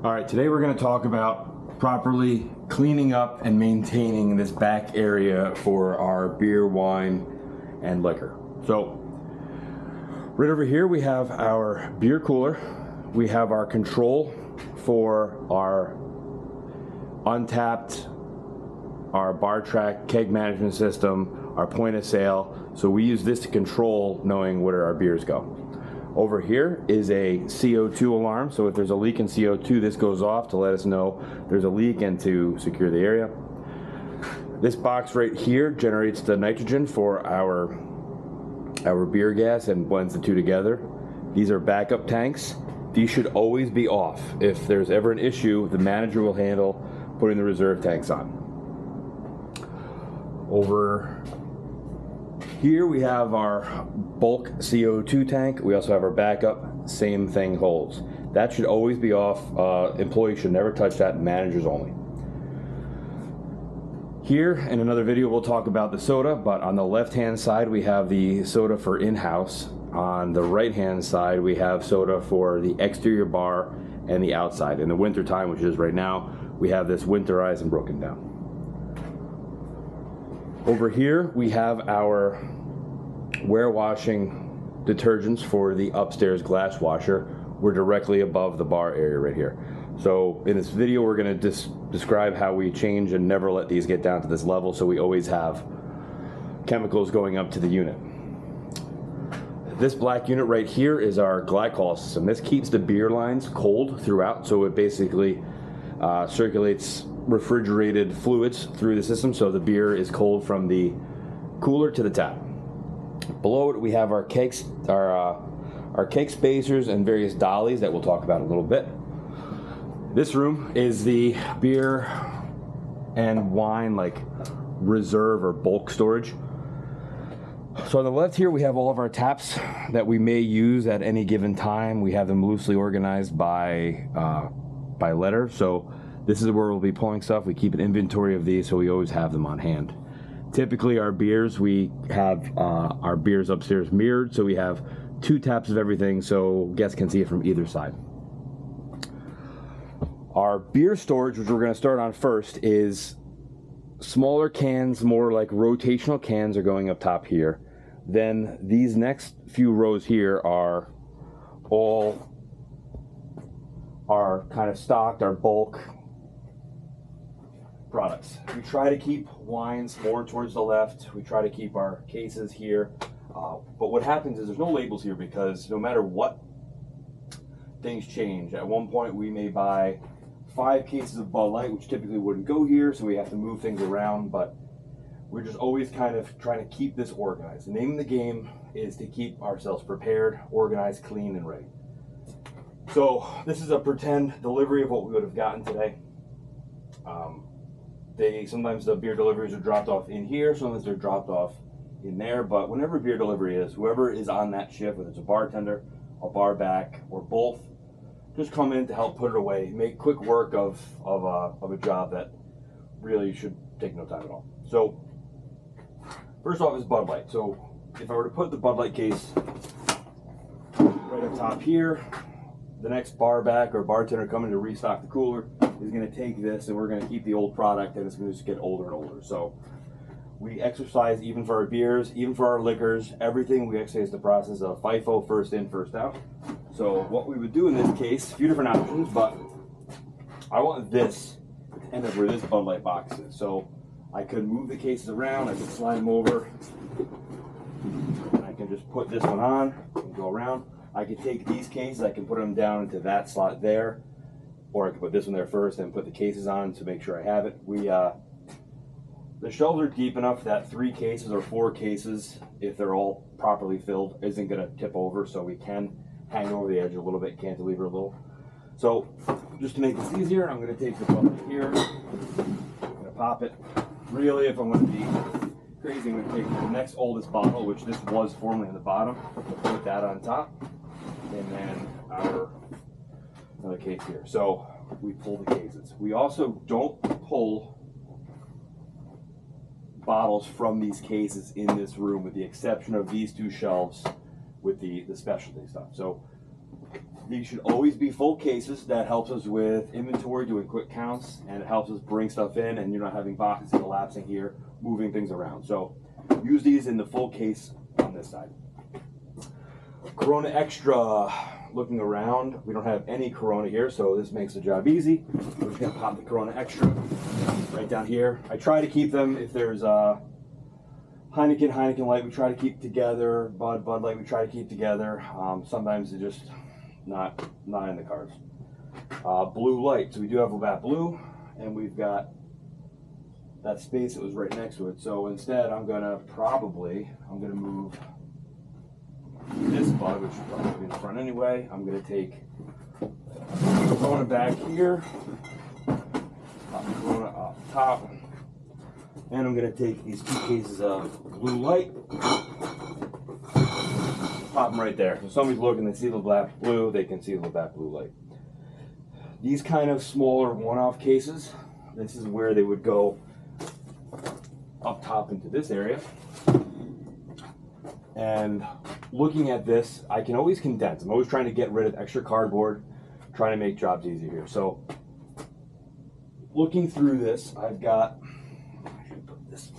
All right, today we're going to talk about properly cleaning up and maintaining this back area for our beer, wine, and liquor. So right over here we have our beer cooler. We have our control for our untapped, our bar track keg management system, our point of sale. So we use this to control knowing where our beers go. Over here is a CO2 alarm, so if there's a leak in CO2, this goes off to let us know there's a leak and to secure the area. This box right here generates the nitrogen for our beer gas and blends the two together. These are backup tanks. These should always be off. If there's ever an issue, the manager will handle putting the reserve tanks on. Over here we have our bulk CO2 tank. We also have our backup, same thing holds. That should always be off. Employees should never touch that, managers only. Here in another video we'll talk about the soda, but on the left hand side we have the soda for in-house. On the right hand side we have soda for the exterior bar and the outside. In the winter time, which is right now, we have this winterized and broken down. Over here we have our warewashing detergents for the upstairs glass washer. We're directly above the bar area right here. So in this video we're going to describe how we change and never let these get down to this level, so we always have chemicals going up to the unit. This black unit right here is our glycol system. This keeps the beer lines cold throughout, so it basically circulates refrigerated fluids through the system, so the beer is cold from the cooler to the tap. Below it we have our cakes, our cake spacers and various dollies that we'll talk about in a little bit. This room is the beer and wine like reserve or bulk storage. So on the left here we have all of our taps that we may use at any given time. We have them loosely organized by letter. So this is where we'll be pulling stuff. We keep an inventory of these so we always have them on hand. Typically our beers, we have our beers upstairs mirrored, so we have two taps of everything so guests can see it from either side. Our beer storage, which we're going to start on first, is smaller cans, more like rotational cans, are going up top here. Then these next few rows here are all our kind of stocked, our bulk products. We try to keep wines more towards the left. We try to keep our cases here. But what happens is there's no labels here because no matter what, things change. At one point we may buy 5 cases of Bud Light, which typically wouldn't go here, so we have to move things around, but we're just always kind of trying to keep this organized. The name of the game is to keep ourselves prepared, organized, clean, and ready. So this is a pretend delivery of what we would have gotten today. Sometimes the beer deliveries are dropped off in here, sometimes they're dropped off in there, but whenever beer delivery is, whoever is on that shift, whether it's a bartender, a bar back, or both, just come in to help put it away, make quick work of a job that really should take no time at all. So first off is Bud Light. So if I were to put the Bud Light case right up top here, the next bar back or bartender coming to restock the cooler is going to take this, and we're going to keep the old product, and it's going to just get older and older. So we exercise even for our beers, even for our liquors, everything. We exercise the process of FIFO, first in, first out. So what we would do in this case, a few different options, but I want this to end up where this Bud Light box is. So I could move the cases around, I could slide them over, and I can just put this one on and go around. I could take these cases, I can put them down into that slot there, or I could put this one there first and put the cases on to make sure I have it. The shelves are deep enough that 3 cases or 4 cases, if they're all properly filled, isn't going to tip over, so we can hang over the edge a little bit, cantilever a little. So just to make this easier, I'm going to take the bucket here, I'm going to pop it. Really, if I'm going to be crazy, I'm going to take the next oldest bottle, which this was formerly in the bottom, put that on top, and then another case here. So we pull the cases. We also don't pull bottles from these cases in this room, with the exception of these 2 shelves with the specialty stuff. So These should always be full cases. That helps us with inventory, doing quick counts, and it helps us bring stuff in, and you're not having boxes collapsing here, moving things around. So use these in the full case on this side. Corona Extra. Looking around, we don't have any Corona here, so this makes the job easy. We're just gonna pop the Corona Extra right down here. I try to keep them, if there's Heineken Light, we try to keep together. Bud Light, we try to keep together. Sometimes they're just not in the cards. Blue Light, so we do have Labatt Blue, and we've got that space that was right next to it. So instead, I'm gonna move this Bud, which should probably be in the front anyway. I'm gonna take Corona back here, pop the Corona off the top, and I'm gonna take these 2 cases of Blue Light, pop them right there. So somebody's looking, they see the Labatt Blue, they can see the Labatt Blue Light. These kind of smaller one-off cases, this is where they would go up top into this area. And looking at this, I can always condense. I'm always trying to get rid of extra cardboard, trying to make jobs easier here. So looking through this, I've got, I should put this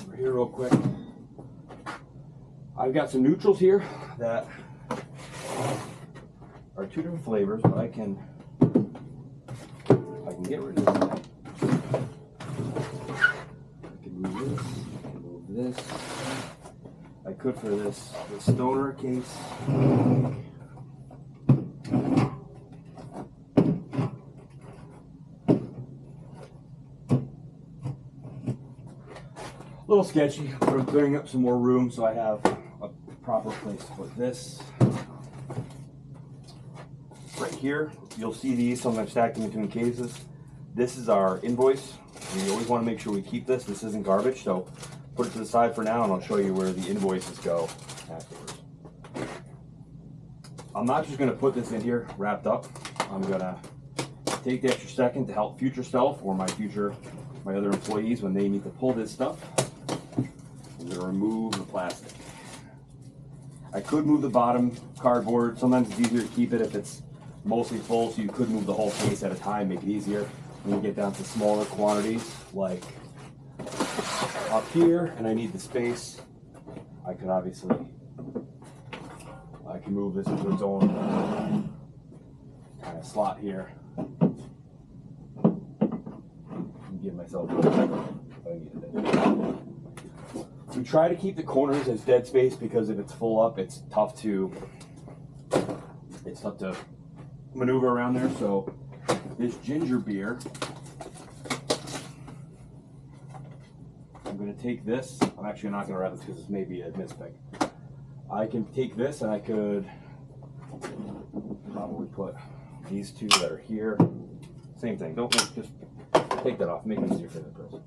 over here real quick. I've got some neutrals here that are 2 different flavors, but I can get rid of this. I can move this, I can move this. I could for this stoner case. A little sketchy, but I'm clearing up some more room so I have a proper place to put this. Right here, you'll see these sometimes stacked in between cases. This is our invoice. We always want to make sure we keep this. This isn't garbage, so put it to the side for now, and I'll show you where the invoices go afterwards. I'm not just going to put this in here wrapped up. I'm going to take the extra second to help future self or my other employees when they need to pull this stuff. I'm going to remove the plastic. I could move the bottom cardboard. Sometimes it's easier to keep it if it's mostly full, so you could move the whole case at a time, make it easier. When you get down to smaller quantities, like up here, and I need the space, I can move this into its own kind of slot here. Give myself a little if I needed it. We try to keep the corners as dead space because if it's full up, it's tough to maneuver around there. So this ginger beer, I'm going to take this. I'm actually not going to wrap this because this may be a mispick. I can take this and I could probably put these 2 that are here. Same thing. Just take that off. Make it easier for the person.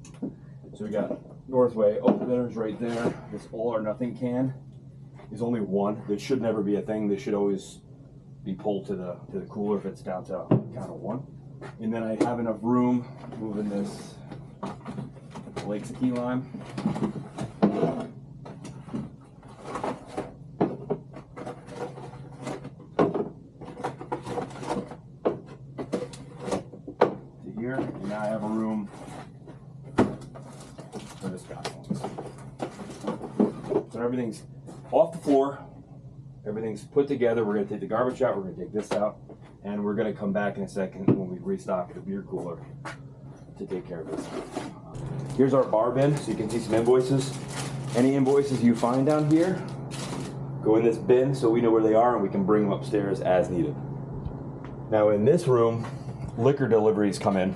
So we got Northway openers right there. This all or nothing can is only 1. This should never be a thing. This should always be pulled to the cooler if it's down to count of 1. And then I have enough room moving this Lake's key lime. To here, and now I have a room for the Scotch ones. So everything's off the floor, everything's put together. We're going to take the garbage out, we're going to take this out, and we're going to come back in a second when we restock the beer cooler to take care of this. Here's our bar bin, so you can see some invoices. Any invoices you find down here, go in this bin so we know where they are and we can bring them upstairs as needed. Now in this room, liquor deliveries come in.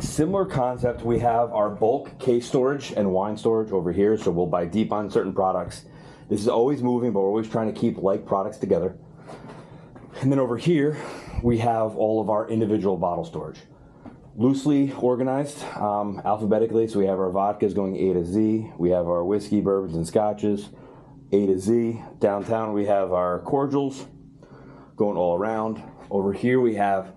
Similar concept, we have our bulk case storage and wine storage over here, so we'll buy deep on certain products. This is always moving, but we're always trying to keep like products together. And then over here, we have all of our individual bottle storage. Loosely organized alphabetically, so we have our vodkas going A to Z, we have our whiskey, bourbons, and scotches, A to Z. Downtown we have our cordials going all around. Over here we have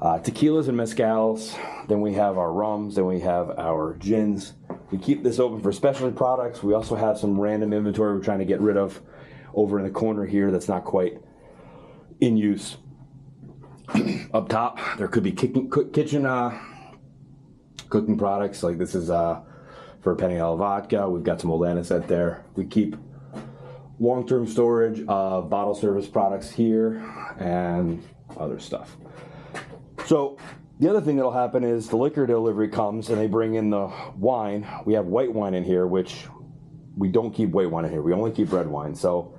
tequilas and mezcals, then we have our rums, then we have our gins. We keep this open for specialty products. We also have some random inventory we're trying to get rid of over in the corner here that's not quite in use. Up top, there could be kitchen cooking products. Like this is for Peniel vodka. We've got some old anisette there. We keep long-term storage of bottle service products here and other stuff. So the other thing that'll happen is the liquor delivery comes and they bring in the wine. We have white wine in here, which we don't keep white wine in here. We only keep red wine. So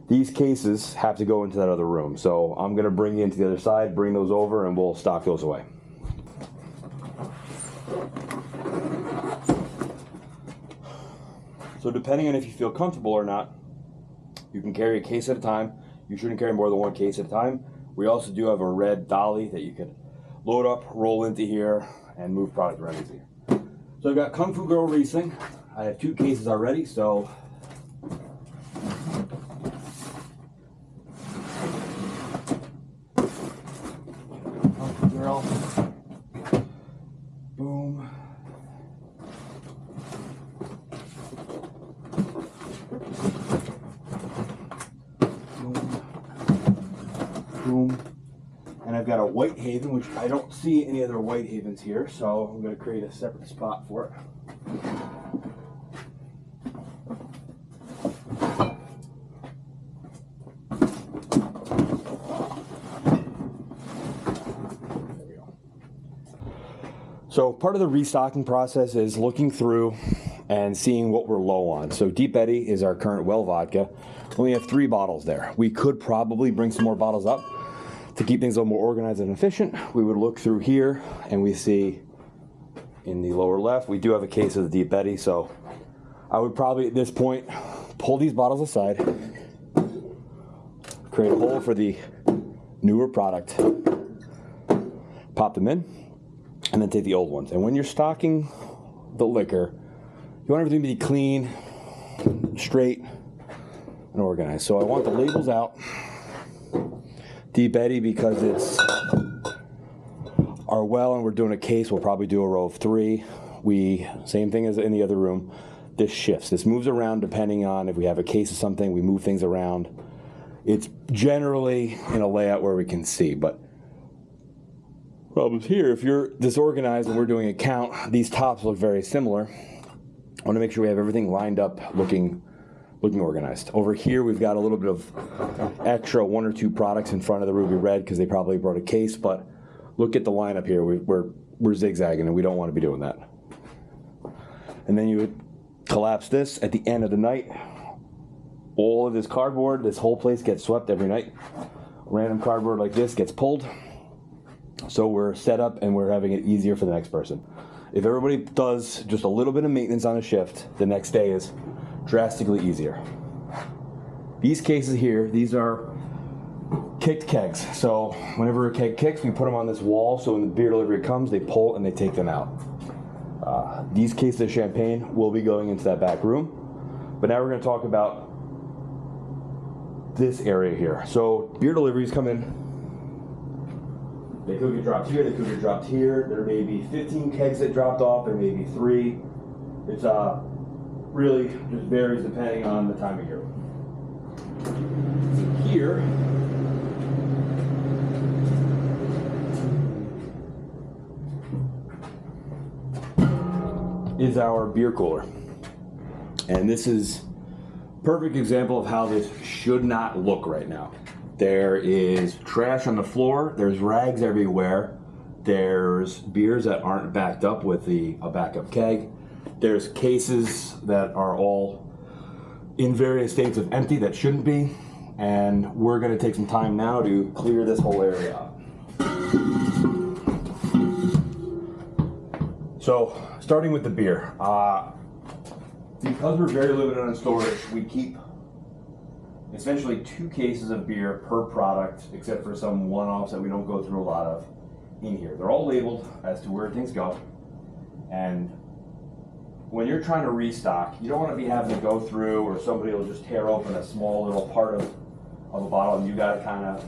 these cases have to go into that other room. So I'm going to bring you into the other side, bring those over, and we'll stock those away. So depending on if you feel comfortable or not, you can carry a case at a time. You shouldn't carry more than one case at a time. We also do have a red dolly that you could load up, roll into here, and move product around easier. So I've got Kung Fu Girl Riesling. I have 2 cases already, so Kung Fu Girl. Boom. Boom. And I've got a White Haven, which I don't see any other White Havens here, so I'm going to create a separate spot for it. There we go. So part of the restocking process is looking through and seeing what we're low on. So Deep Eddy is our current well vodka. We only have 3 bottles there. We could probably bring some more bottles up to keep things a little more organized and efficient. We would look through here and we see in the lower left, we do have a case of the Deep Eddy. So I would probably at this point pull these bottles aside, create a hole for the newer product, pop them in, and then take the old ones. And when you're stocking the liquor, you want everything to be clean, straight, and organized. So I want the labels out. Deep Eddy, because it's our well and we're doing a case, we'll probably do a row of 3. Same thing as in the other room, this shifts. This moves around depending on if we have a case of something, we move things around. It's generally in a layout where we can see, but problems here, if you're disorganized and we're doing a count, these tops look very similar. I want to make sure we have everything lined up looking organized. Over here, we've got a little bit of extra 1 or 2 products in front of the Ruby Red because they probably brought a case, but look at the lineup here. We're zigzagging and we don't want to be doing that. And then you would collapse this at the end of the night. All of this cardboard, this whole place gets swept every night. Random cardboard like this gets pulled. So we're set up and we're having it easier for the next person. If everybody does just a little bit of maintenance on a shift, the next day is drastically easier. These cases here, these are kicked kegs. So whenever a keg kicks, we put them on this wall, so when the beer delivery comes, they pull and they take them out. These cases of champagne will be going into that back room. But now we're going to talk about this area here. So beer deliveries come in. They could get dropped here, they could get dropped here. There may be 15 kegs that dropped off, there may be 3. It's really just varies depending on the time of year. Here is our beer cooler. And this is a perfect example of how this should not look right now. There is trash on the floor, there's rags everywhere, there's beers that aren't backed up with a backup keg. There's cases that are all in various states of empty that shouldn't be, and we're going to take some time now to clear this whole area out. So, starting with the beer. Because we're very limited on storage, we keep essentially 2 cases of beer per product, except for some one-offs that we don't go through a lot of in here. They're all labeled as to where things go, and when you're trying to restock, you don't want to be having to go through, or somebody will just tear open a small little part of a bottle and you got to kind of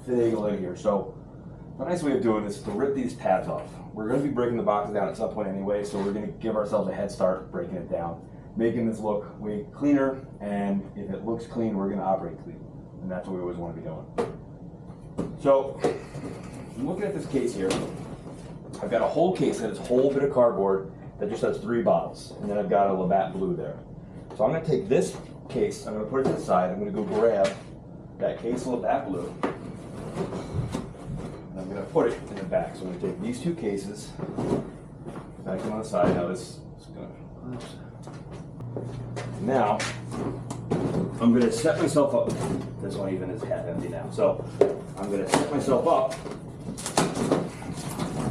finagle in here. So the nice way of doing this is to rip these tabs off. We're going to be breaking the boxes down at some point anyway, so we're going to give ourselves a head start breaking it down. making this look way cleaner, and if it looks clean, we're gonna operate clean. And that's what we always wanna be doing. So, I'm looking at this case here. I've got a whole case that is a whole bit of cardboard that just has 3 bottles, and then I've got a Labatt Blue there. So I'm gonna take this case, I'm gonna put it to the side, I'm gonna go grab that case of Labatt Blue, and I'm gonna put it in the back. So I'm gonna take these 2 cases, back them on the side. Now this is gonna, now I'm gonna set myself up. This one even is half empty now. So I'm gonna set myself up.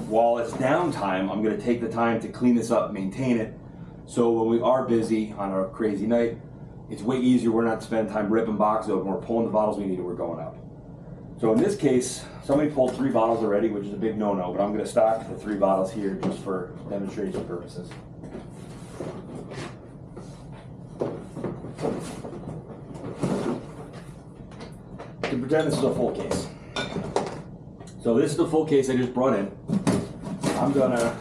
While it's downtime, I'm gonna take the time to clean this up, maintain it. So when we are busy on a crazy night, it's way easier. We're not spending time ripping boxes open. We're pulling the bottles we need and we're going out. So in this case, somebody pulled 3 bottles already, which is a big no-no, but I'm gonna stock the 3 bottles here just for demonstration purposes. To pretend this is a full case. So this is the full case I just brought in. I'm gonna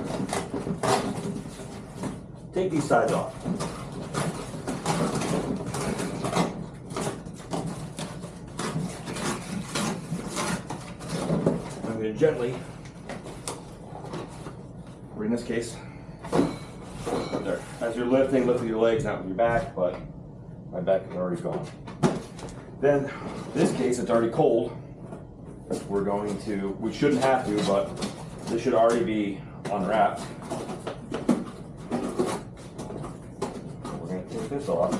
take these sides off. I'm gonna gently bring this case there. As you're lifting with your legs, not with your back, but my back is already gone. Then this case, it's already cold. We're going to, we shouldn't have to, but this should already be unwrapped. We're going to take this off.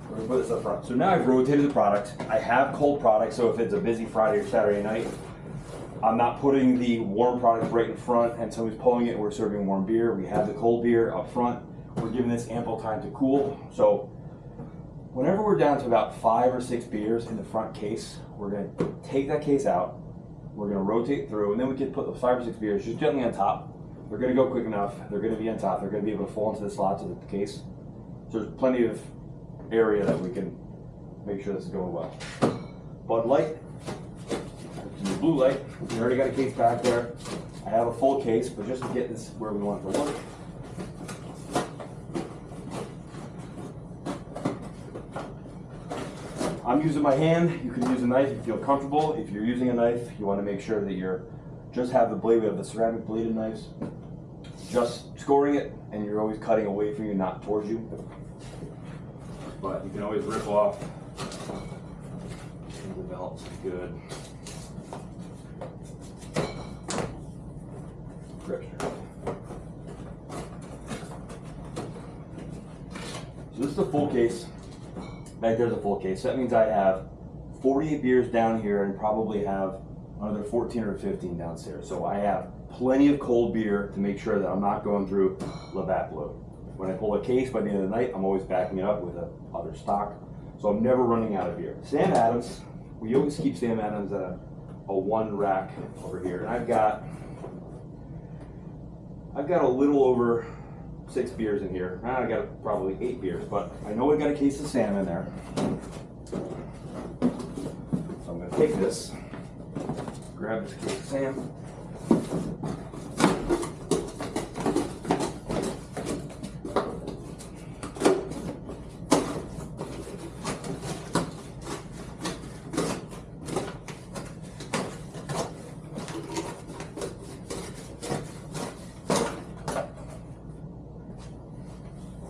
We're going to put this up front. So now I've rotated the product. I have cold product, so if it's a busy Friday or Saturday night, I'm not putting the warm product right in front and somebody's pulling it and we're serving warm beer. We have the cold beer up front. We're giving this ample time to cool. So whenever we're down to about 5 or 6 beers in the front case, we're gonna take that case out, we're gonna rotate through, and then we can put the 5 or 6 beers just gently on top. They're gonna go quick enough, they're gonna be on top, they're gonna be able to fall into the slots of the case. So there's plenty of area that we can make sure this is going well. Bud Light, Blue Light, we already got a case back there. I have a full case, but just to get this where we want it to look. I'm using my hand. You can use a knife if you feel comfortable. If you're using a knife, you want to make sure that you're just have the blade. We have the ceramic bladed knives. Just scoring it, and you're always cutting away from you, not towards you. But you can always rip off. The belt's good. Grip strap. So this is a full case. Back there's a full case. So that means I have 48 beers down here and probably have another 14 or 15 downstairs. So I have plenty of cold beer to make sure that I'm not going through Labatt Blue. When I pull a case by the end of the night, I'm always backing it up with other stock. So I'm never running out of beer. Sam Adams, we always keep Sam Adams at a 1 rack over here. And I've got a little over 6 beers in here. Now I got probably 8 beers, but I know I got a case of Sam in there. So I'm gonna take this, grab this case of Sam.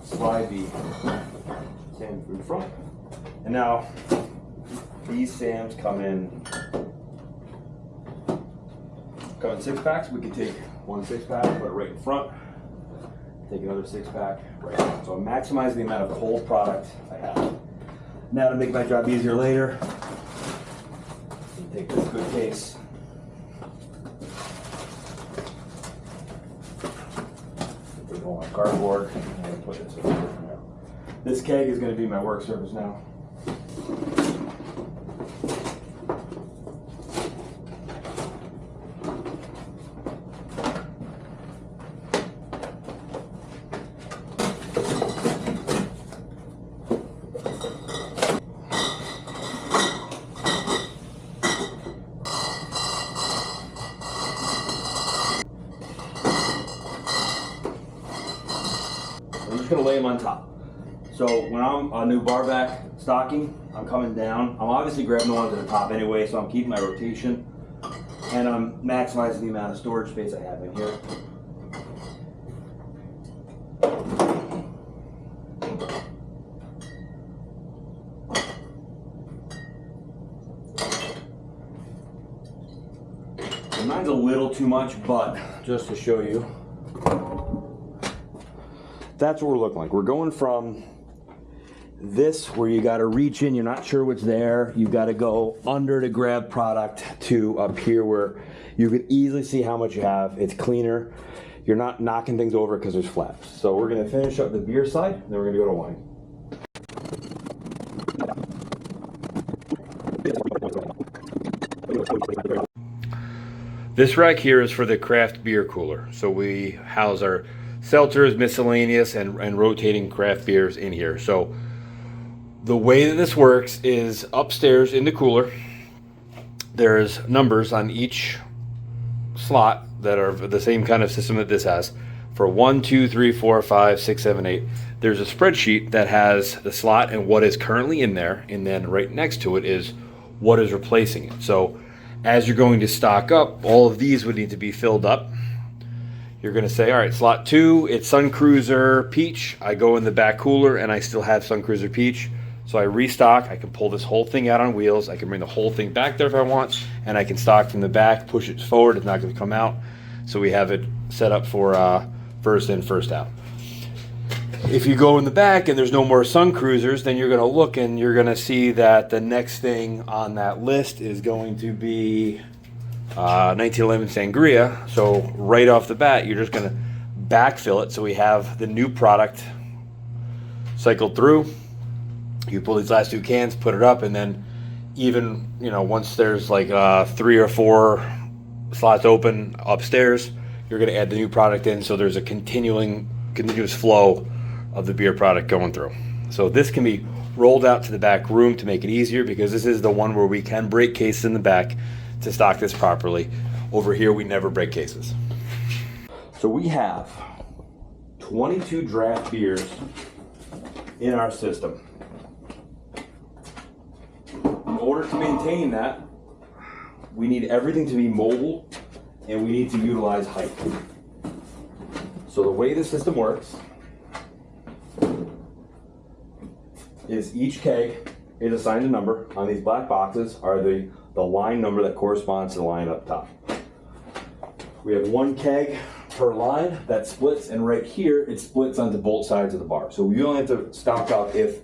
Slide the Sam through the front. And now these Sams come in 6-packs. We can take 1 6-pack, put it right in front, take another 6-pack right in. So I'm maximizing the amount of cold product I have. Now to make my job easier later, take this good case. Put it on cardboard and put this over here for now. This keg is going to be my work surface now. am on top. So when I'm on new bar back stocking, I'm coming down. I'm obviously grabbing the ones at the top anyway, so I'm keeping my rotation. And I'm maximizing the amount of storage space I have in here. Mine's a little too much, but just to show you, that's what we're looking like. We're going from this, where you got to reach in, you're not sure what's there, you got to go under to grab product, to up here where you can easily see how much you have. It's cleaner. You're not knocking things over because there's flaps. So we're going to finish up the beer side, then we're going to go to wine. This rack here is for the craft beer cooler. So we house our seltzers, miscellaneous, and rotating craft beers in here. So the way that this works is upstairs in the cooler, there's numbers on each slot that are the same kind of system that this has. For 1, 2, 3, 4, 5, 6, 7, 8, there's a spreadsheet that has the slot and what is currently in there, and then right next to it is what is replacing it. So as you're going to stock up, all of these would need to be filled up. You're going to say, all right, slot 2, it's Sun Cruiser Peach. I go in the back cooler and I still have Sun Cruiser Peach. So I restock. I can pull this whole thing out on wheels. I can bring the whole thing back there if I want, and I can stock from the back, push it forward. It's not going to come out. So we have it set up for first in, first out. If you go in the back and there's no more Sun Cruisers, then you're going to look and you're going to see that the next thing on that list is going to be 1911 Sangria. So right off the bat, you're just going to backfill it. So we have the new product cycled through. You pull these last 2 cans, put it up, and then even, once there's like 3 or 4 slots open upstairs, you're going to add the new product in. So there's a continuous flow of the beer product going through. So this can be rolled out to the back room to make it easier, because this is the one where we can break cases in the back to stock this properly. Over here, we never break cases. So we have 22 draft beers in our system. In order to maintain that, we need everything to be mobile, and we need to utilize height. So the way the system works is each keg is assigned a number. On these black boxes are the line number that corresponds to the line up top. We have 1 keg per line that splits, and right here it splits onto both sides of the bar. So we only have to stock up if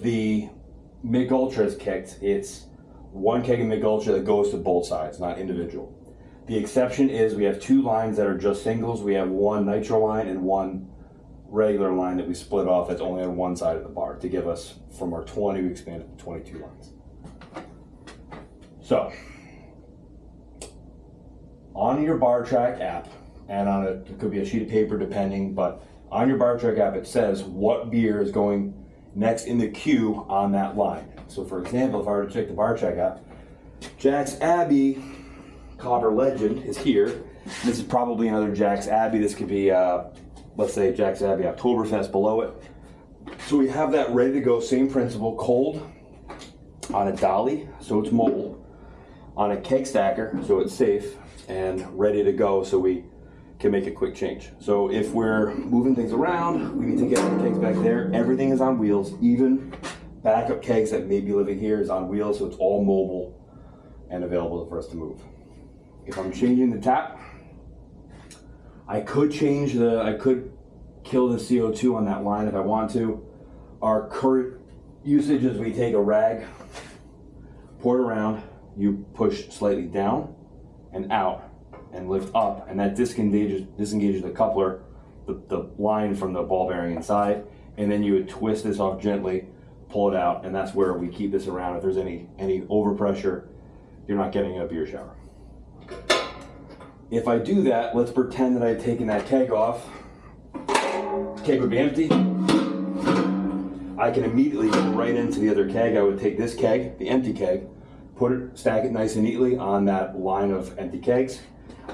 the Mick Ultra is kicked, it's 1 keg of Mick Ultra that goes to both sides, not individual. The exception is we have 2 lines that are just singles. We have 1 nitro line and 1 regular line that we split off that's only on one side of the bar to give us, from our 20, we expanded to 22 lines. So, on your Bar Track app, and it could be a sheet of paper depending, but on your Bar Track app it says what beer is going next in the queue on that line. So for example, if I were to check the Bar Track app, Jack's Abbey Copper Legend is here. This is probably another Jack's Abbey. This could be let's say Jack's Abbey Oktoberfest below it. So we have that ready to go, same principle, cold on a dolly, so it's mobile, on a keg stacker, so it's safe, and ready to go, so we can make a quick change. So if we're moving things around, we need to get the kegs back there. Everything is on wheels, even backup kegs that may be living here is on wheels, so it's all mobile and available for us to move. If I'm changing the tap, I could kill the CO2 on that line if I want to. Our current usage is we take a rag, pour it around, you push slightly down and out and lift up, and that disengages the coupler, the line from the ball bearing inside, and then you would twist this off gently, pull it out, and that's where we keep this around. If there's any overpressure, you're not getting a beer shower. If I do that, let's pretend that I've taken that keg off. The keg would be empty. I can immediately go right into the other keg. I would take this keg, the empty keg, stack it nice and neatly on that line of empty kegs.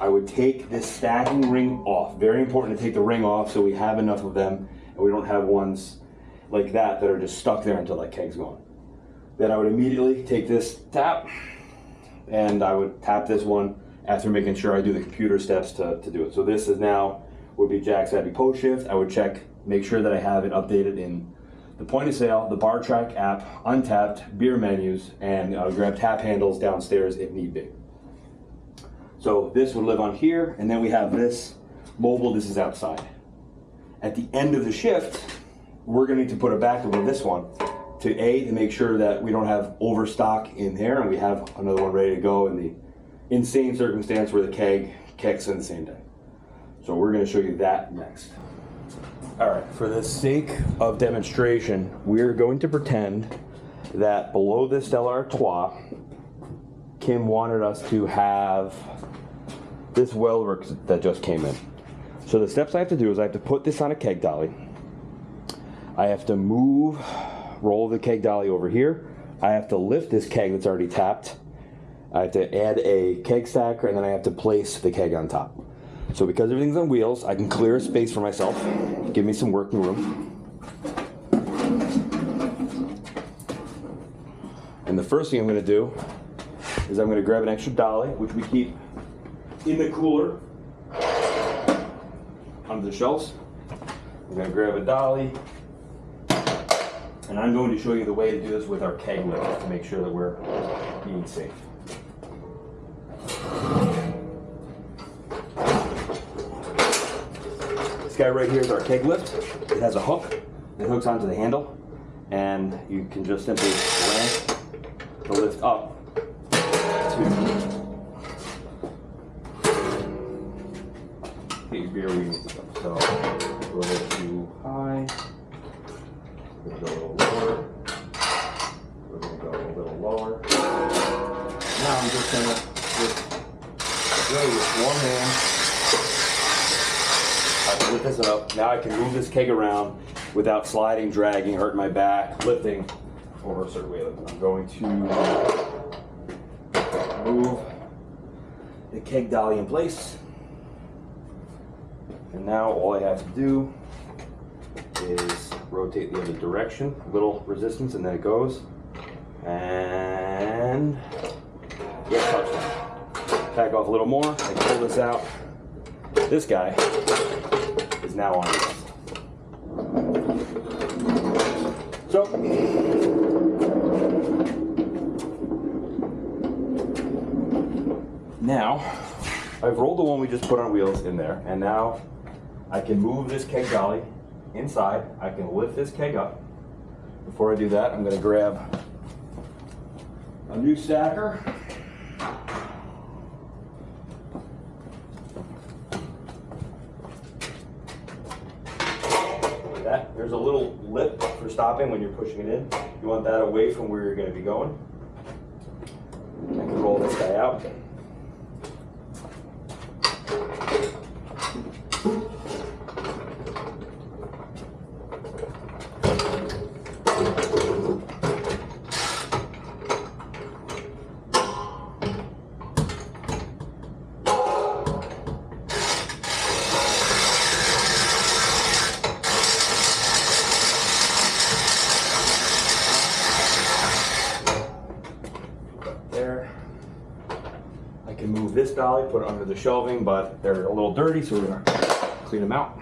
I would take this stacking ring off. Very important to take the ring off so we have enough of them and we don't have ones like that that are just stuck there until that keg's gone. Then I would immediately take this tap, and I would tap this one after making sure I do the computer steps to do it. So this is now would be Jack Savvy Post Shift. I would check, make sure that I have it updated in the point of sale, the bar track app, untapped, beer menus, and grab tap handles downstairs if need be. So this would live on here, and then we have this mobile, this is outside. At the end of the shift, we're going to need to put a backup of this one to make sure that we don't have overstock in there, and we have another one ready to go in the insane circumstance where the keg kicks in the same day. So we're going to show you that next. All right, for the sake of demonstration, we're going to pretend that below this Stella Artois, Kim wanted us to have this weldwork that just came in. So the steps I have to do is I have to put this on a keg dolly. I have to roll the keg dolly over here. I have to lift this keg that's already tapped. I have to add a keg stacker, and then I have to place the keg on top. So because everything's on wheels, I can clear a space for myself, give me some working room. And the first thing I'm going to do is I'm going to grab an extra dolly, which we keep in the cooler under the shelves. I'm going to grab a dolly, and I'm going to show you the way to do this with our keg lift to make sure that we're being safe. This guy right here is our keg lift. It has a hook that hooks onto the handle, and you can just simply clamp the lift up to get your beer where you need to go. So go a little too high, we're going to go a little lower, we're going to go a little lower. Now I'm just going to really with one hand, I can lift this up. Now I can move this keg around without sliding, dragging, hurting my back, lifting over a certain way. I'm going to move the keg dolly in place. And now all I have to do is rotate the other direction, a little resistance, and then it goes. And yeah, touchdown. Back off a little more, I can pull this out. This guy is now on this. So, now I've rolled the one we just put on wheels in there, and now I can move this keg dolly inside. I can lift this keg up. Before I do that, I'm going to grab a new stacker. There's a little lip for stopping when you're pushing it in. You want that away from where you're going to be going. I can roll this guy out. Move this dolly, put it under the shelving, but they're a little dirty, so we're going to clean them out.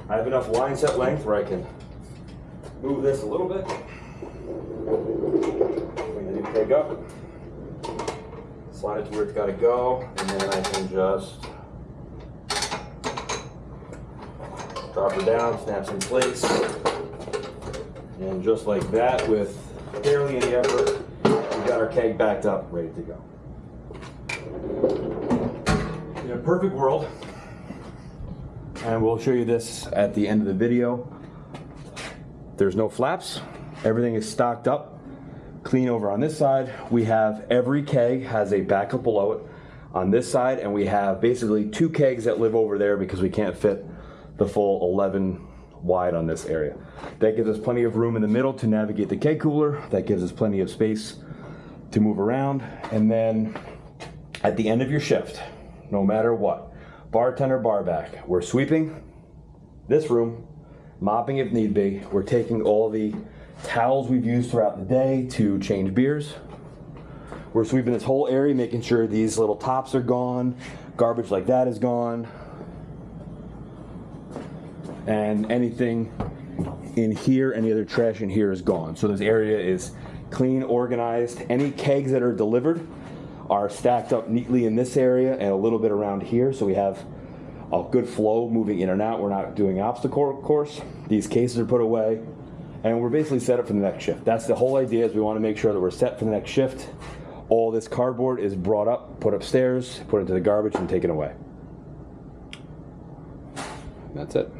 I have enough line set length where I can move this a little bit, bring the new keg up, slide it to where it's got to go, and then I can just drop her down, snaps in place, and just like that, with barely any effort, got our keg backed up, ready to go. In a perfect world, and we'll show you this at the end of the video, there's no flaps, everything is stocked up, clean over on this side. We have every keg has a backup below it on this side, and we have basically 2 kegs that live over there because we can't fit the full 11 wide on this area. That gives us plenty of room in the middle to navigate the keg cooler. That gives us plenty of space to move around. And then at the end of your shift, no matter what, bartender, bar back, we're sweeping, this room, mopping if need be. We're taking all the towels we've used throughout the day to change beers. We're sweeping this whole area, making sure these little tops are gone, garbage like that is gone, and anything in here, any other trash in here is gone. So this area is clean, organized. Any kegs that are delivered are stacked up neatly in this area and a little bit around here, so we have a good flow moving in and out. We're not doing obstacle course. These cases are put away, and we're basically set up for the next shift. That's the whole idea, is we want to make sure that we're set for the next shift. All this cardboard is brought up, put upstairs, put into the garbage, and taken away. That's it.